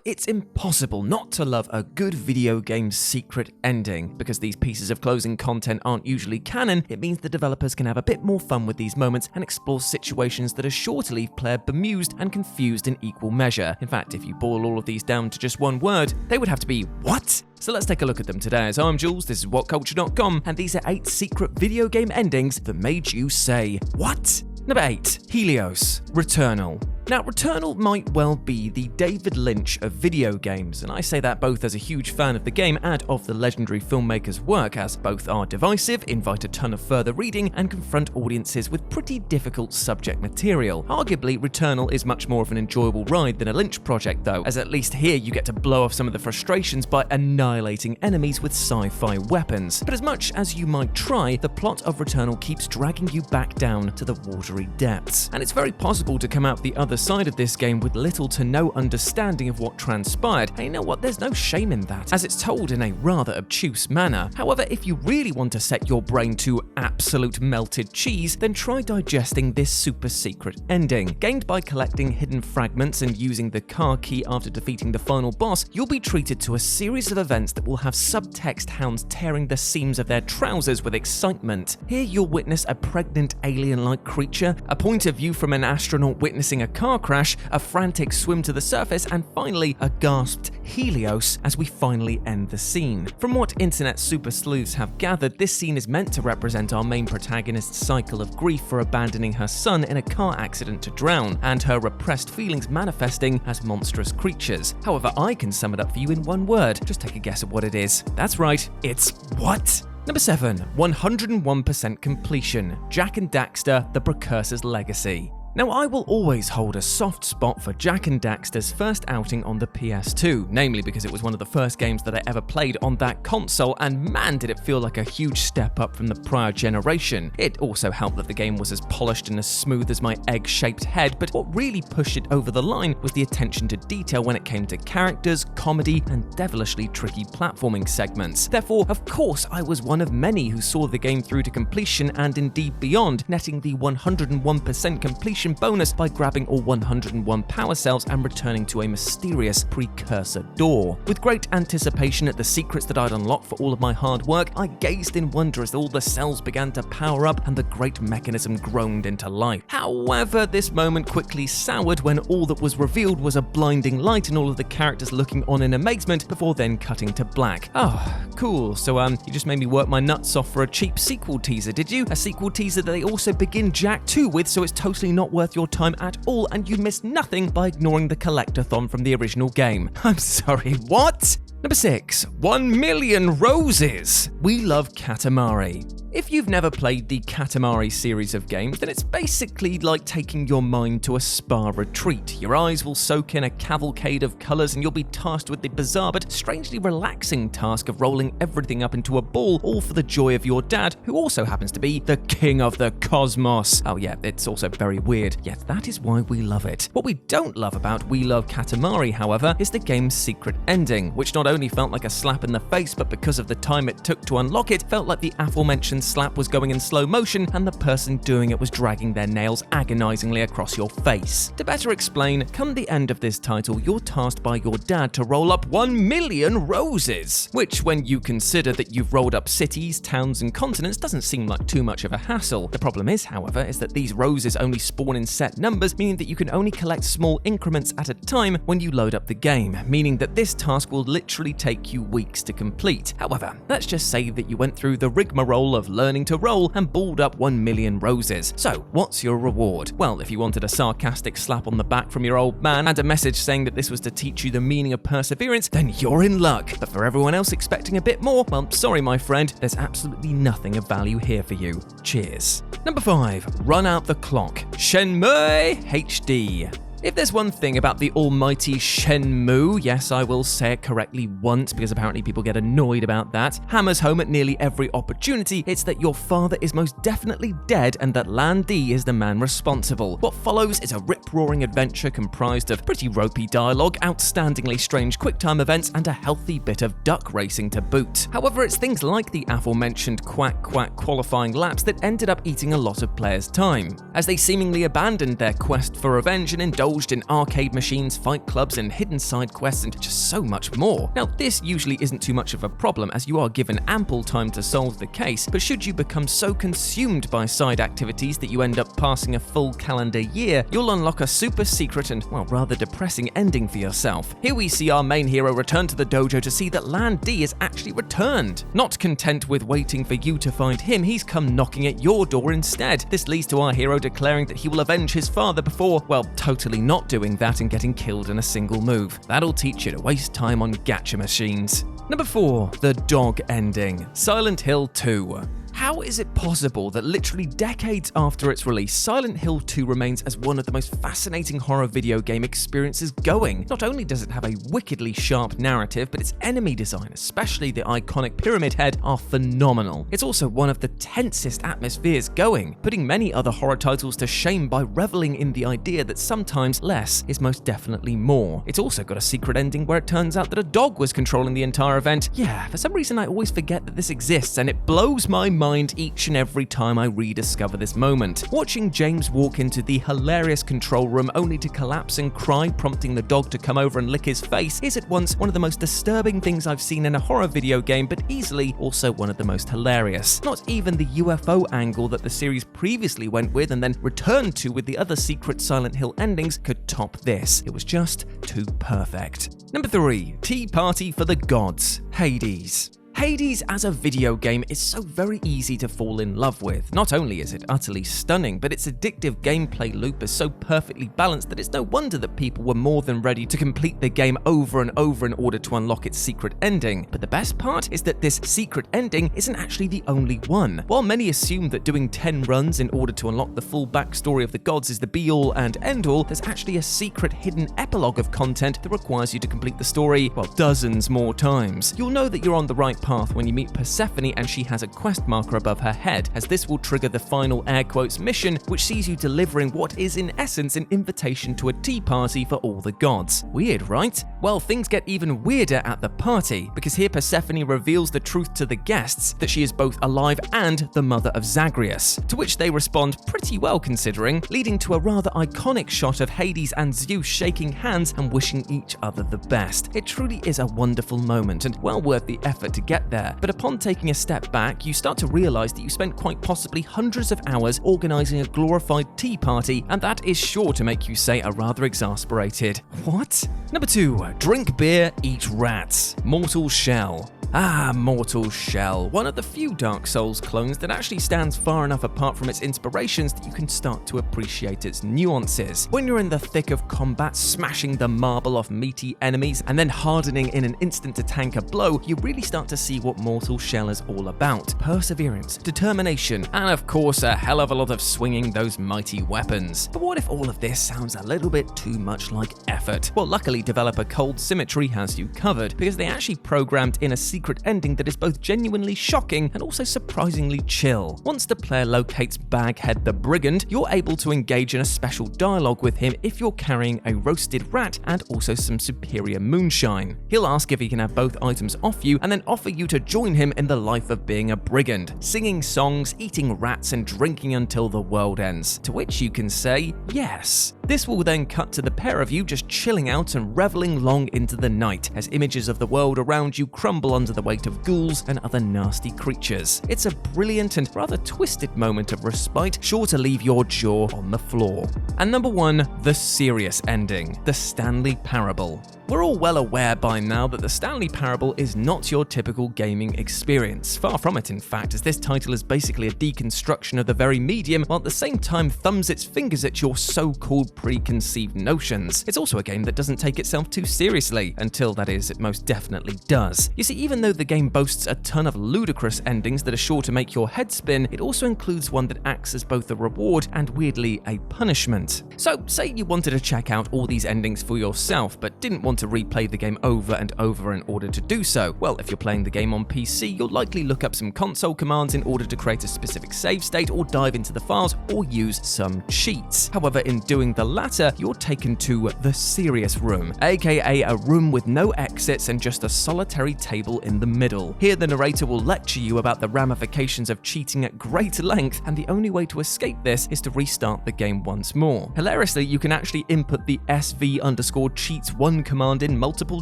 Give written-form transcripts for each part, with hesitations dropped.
It's impossible not to love a good video game secret ending. Because these pieces of closing content aren't usually canon, it means the developers can have a bit more fun with these moments and explore situations that are sure to leave player bemused and confused in equal measure. In fact, if you boil all of these down to just one word, they would have to be, what? So let's take a look at them today. As I'm Jules, this is WhatCulture.com, and these are 8 secret video game endings that made you say, what? Number 8. Helios. Returnal. Now, Returnal might well be the David Lynch of video games, and I say that both as a huge fan of the game and of the legendary filmmaker's work, as both are divisive, invite a ton of further reading, and confront audiences with pretty difficult subject material. Arguably, Returnal is much more of an enjoyable ride than a Lynch project though, as at least here you get to blow off some of the frustrations by annihilating enemies with sci-fi weapons. But as much as you might try, the plot of Returnal keeps dragging you back down to the watery depths, and it's very possible to come out the other side of this game with little to no understanding of what transpired, and you know what, there's no shame in that, as it's told in a rather obtuse manner. However, if you really want to set your brain to absolute melted cheese, then try digesting this super secret ending. Gained by collecting hidden fragments and using the car key after defeating the final boss, you'll be treated to a series of events that will have subtext hounds tearing the seams of their trousers with excitement. Here you'll witness a pregnant alien-like creature, a point of view from an astronaut witnessing a car crash, a frantic swim to the surface, and finally a gasped Helios as we finally end the scene. From what internet super sleuths have gathered, this scene is meant to represent our main protagonist's cycle of grief for abandoning her son in a car accident to drown, and her repressed feelings manifesting as monstrous creatures. However, I can sum it up for you in one word. Just take a guess at what it is. That's right, it's what? Number 7. 101% completion. Jak and Daxter, the Precursor's Legacy. Now, I will always hold a soft spot for Jak and Daxter's first outing on the PS2, namely because it was one of the first games that I ever played on that console, and man did it feel like a huge step up from the prior generation. It also helped that the game was as polished and as smooth as my egg-shaped head, but what really pushed it over the line was the attention to detail when it came to characters, comedy, and devilishly tricky platforming segments. Therefore, of course, I was one of many who saw the game through to completion and indeed beyond, netting the 101% completion bonus by grabbing all 101 power cells and returning to a mysterious precursor door. With great anticipation at the secrets that I'd unlocked for all of my hard work, I gazed in wonder as all the cells began to power up and the great mechanism groaned into life. However, this moment quickly soured when all that was revealed was a blinding light and all of the characters looking on in amazement before then cutting to black. Oh, cool. So you just made me work my nuts off for a cheap sequel teaser, did you? A sequel teaser that they also begin Jak 2 with, so it's totally not worth your time at all, and you missed nothing by ignoring the collectathon from the original game. I'm sorry, what? Number 6. 1 million roses. We love KATAMARI. If you've never played the KATAMARI series of games, then it's basically like taking your mind to a spa retreat. Your eyes will soak in a cavalcade of colours and you'll be tasked with the bizarre but strangely relaxing task of rolling everything up into a ball, all for the joy of your dad, who also happens to be the king of the cosmos. Oh yeah, it's also very weird, yet that is why we love it. What we don't love about We Love KATAMARI, however, is the game's secret ending, which not only felt like a slap in the face, but because of the time it took to unlock it, felt like the aforementioned slap was going in slow motion and the person doing it was dragging their nails agonizingly across your face. To better explain, come the end of this title, you're tasked by your dad to roll up 1 million roses, which when you consider that you've rolled up cities, towns, and continents doesn't seem like too much of a hassle. The problem is, however, is that these roses only spawn in set numbers, meaning that you can only collect small increments at a time when you load up the game, meaning that this task will literally take you weeks to complete. However, let's just say that you went through the rigmarole of learning to roll and balled up 1 million roses. So, what's your reward? Well, if you wanted a sarcastic slap on the back from your old man and a message saying that this was to teach you the meaning of perseverance, then you're in luck. But for everyone else expecting a bit more, well, sorry my friend, there's absolutely nothing of value here for you. Cheers. Number 5. Run Out the Clock. Shenmue HD. If there's one thing about the almighty Shenmue, yes, I will say it correctly once because apparently people get annoyed about that, hammers home at nearly every opportunity, it's that your father is most definitely dead and that Lan Di is the man responsible. What follows is a rip-roaring adventure comprised of pretty ropey dialogue, outstandingly strange quick-time events, and a healthy bit of duck racing to boot. However, it's things like the aforementioned quack-quack qualifying laps that ended up eating a lot of players' time, as they seemingly abandoned their quest for revenge and indulged indulged in arcade machines, fight clubs, and hidden side quests, and just so much more. Now, this usually isn't too much of a problem as you are given ample time to solve the case, but should you become so consumed by side activities that you end up passing a full calendar year, you'll unlock a super secret and, well, rather depressing ending for yourself. Here we see our main hero return to the dojo to see that Land D is actually returned. Not content with waiting for you to find him, he's come knocking at your door instead. This leads to our hero declaring that he will avenge his father before, well, totally not doing that and getting killed in a single move. That'll teach you to waste time on gacha machines. Number 4. The dog ending. Silent Hill 2. How is it possible that literally decades after its release, Silent Hill 2 remains as one of the most fascinating horror video game experiences going? Not only does it have a wickedly sharp narrative, but its enemy design, especially the iconic Pyramid Head, are phenomenal. It's also one of the tensest atmospheres going, putting many other horror titles to shame by reveling in the idea that sometimes less is most definitely more. It's also got a secret ending where it turns out that a dog was controlling the entire event. Yeah, for some reason I always forget that this exists, and it blows my mind each and every time I rediscover this moment. Watching James walk into the hilarious control room only to collapse and cry, prompting the dog to come over and lick his face, is at once one of the most disturbing things I've seen in a horror video game, but easily also one of the most hilarious. Not even the UFO angle that the series previously went with and then returned to with the other secret Silent Hill endings could top this. It was just too perfect. Number 3. Tea Party for the Gods. Hades. Hades as a video game is so very easy to fall in love with. Not only is it utterly stunning, but its addictive gameplay loop is so perfectly balanced that it's no wonder that people were more than ready to complete the game over and over in order to unlock its secret ending. But the best part is that this secret ending isn't actually the only one. While many assume that doing 10 runs in order to unlock the full backstory of the gods is the be-all and end-all, there's actually a secret hidden epilogue of content that requires you to complete the story, well, dozens more times. You'll know that you're on the right path when you meet Persephone and she has a quest marker above her head, as this will trigger the final air quotes mission, which sees you delivering what is in essence an invitation to a tea party for all the gods. Weird, right? Well, things get even weirder at the party, because here Persephone reveals the truth to the guests that she is both alive and the mother of Zagreus, to which they respond pretty well considering, leading to a rather iconic shot of Hades and Zeus shaking hands and wishing each other the best. It truly is a wonderful moment and well worth the effort to get there, but upon taking a step back, you start to realize that you spent quite possibly hundreds of hours organizing a glorified tea party, and that is sure to make you say a rather exasperated, "What?" Number 2. Drink beer, eat rats. Mortal Shell. Ah, Mortal Shell, one of the few Dark Souls clones that actually stands far enough apart from its inspirations that you can start to appreciate its nuances. When you're in the thick of combat, smashing the marble off meaty enemies and then hardening in an instant to tank a blow, you really start to see what Mortal Shell is all about. Perseverance, determination, and of course a hell of a lot of swinging those mighty weapons. But what if all of this sounds a little bit too much like effort? Well, luckily developer Cold Symmetry has you covered, because they actually programmed in a secret ending that is both genuinely shocking and also surprisingly chill. Once the player locates Baghead the Brigand, you're able to engage in a special dialogue with him if you're carrying a roasted rat and also some superior moonshine. He'll ask if he can have both items off you and then offer you to join him in the life of being a brigand, singing songs, eating rats and drinking until the world ends, to which you can say yes. This will then cut to the pair of you just chilling out and reveling long into the night as images of the world around you crumble under the weight of ghouls and other nasty creatures. It's a brilliant and rather twisted moment of respite, sure to leave your jaw on the floor. And number 1, the serious ending, the Stanley Parable. We're all well aware by now that the Stanley Parable is not your typical gaming experience. Far from it, in fact, as this title is basically a deconstruction of the very medium, while at the same time thumbs its fingers at your so-called preconceived notions. It's also a game that doesn't take itself too seriously, until that is, it most definitely does. You see, even though the game boasts a ton of ludicrous endings that are sure to make your head spin, it also includes one that acts as both a reward and weirdly a punishment. So, say you wanted to check out all these endings for yourself, but didn't want want to replay the game over and over in order to do so? Well, if you're playing the game on PC, you'll likely look up some console commands in order to create a specific save state or dive into the files or use some cheats. However, in doing the latter, you're taken to the serious room, aka a room with no exits and just a solitary table in the middle. Here, the narrator will lecture you about the ramifications of cheating at great length, and the only way to escape this is to restart the game once more. Hilariously, you can actually input the SV_cheats1 command in multiple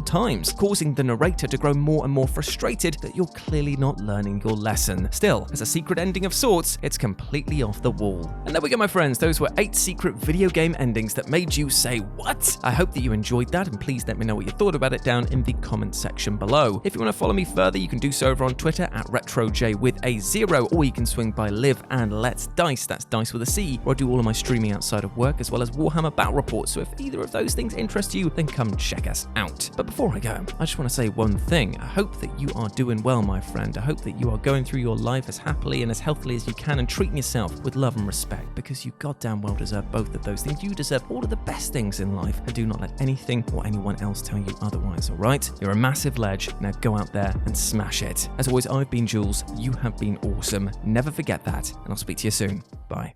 times, causing the narrator to grow more and more frustrated that you're clearly not learning your lesson. Still, as a secret ending of sorts, it's completely off the wall. And there we go, my friends, those were 8 secret video game endings that made you say, what? I hope that you enjoyed that, and please let me know what you thought about it down in the comment section below. If you want to follow me further, you can do so over on Twitter at RetroJ with a 0, or you can swing by Live and Let's Dice, that's Dice with a C, where I do all of my streaming outside of work, as well as Warhammer Battle Reports, so if either of those things interest you, then come check us out. But before I go, I just want to say one thing. I hope that you are doing well, my friend. I hope that you are going through your life as happily and as healthily as you can and treating yourself with love and respect, because you goddamn well deserve both of those things. You deserve all of the best things in life, and do not let anything or anyone else tell you otherwise, alright? You're a massive ledge, now go out there and smash it. As always, I've been Jules, you have been awesome. Never forget that, and I'll speak to you soon. Bye.